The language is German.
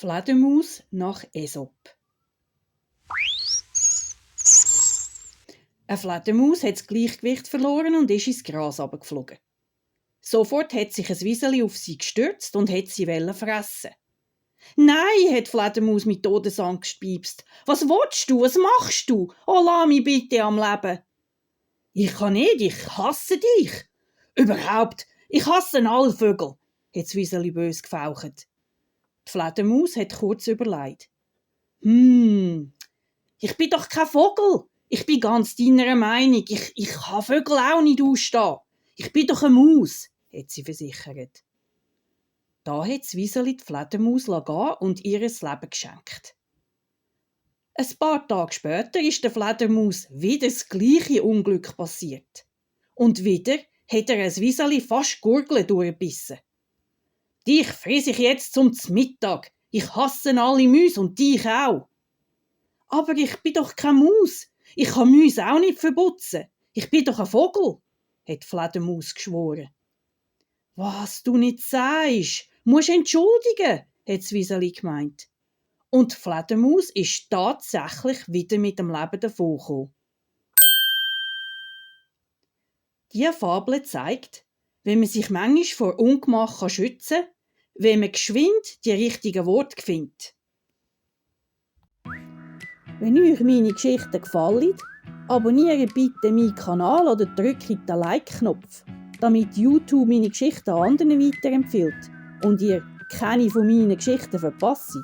Fledermaus nach Aesop. Eine Fledermaus hat das Gleichgewicht verloren und ist ins Gras runtergeflogen. Sofort hat sich ein Wieseli auf sie gestürzt und hat sie fressen. «Nein», hat die Fledermaus mit Todesangst gespiepst. «Was willst du? Was machst du? Oh, lass mich bitte am Leben!» «Ich kann nicht, ich hasse dich!» «Überhaupt, ich hasse alle Vögel!» hat das Wieseli bös gefaucht. Die Fledermaus hat kurz überlegt. Ich bin doch kein Vogel. Ich bin ganz deiner Meinung. Ich kann Vögel auch nicht ausstehen. Ich bin doch eine Maus, hat sie versichert. Da hat das Wieseli die Fledermaus gehen und ihr Leben geschenkt. Ein paar Tage später ist der Fledermaus wieder das gleiche Unglück passiert. Und wieder hat ein Wieseli fast Gurgeln durchgebissen. «Dich friss ich jetzt zum Mittag. Ich hasse alle Mäuse und dich auch.» «Aber ich bin doch keine Maus. Ich kann Mäuse auch nicht verputzen. Ich bin doch ein Vogel», hat die Fledermaus geschworen. «Was du nicht sagst, musst entschuldigen», hat das Wieseli gemeint. Und die Fledermaus ist tatsächlich wieder mit dem Leben davongekommen. Diese Fabel zeigt, wenn man sich manchmal vor Ungemach schützen kann, wenn man geschwind die richtigen Worte findet. Wenn euch meine Geschichten gefallen, abonniert bitte meinen Kanal oder drückt den Like-Knopf, damit YouTube meine Geschichten an anderen weiterempfiehlt und ihr keine von meinen Geschichten verpasst.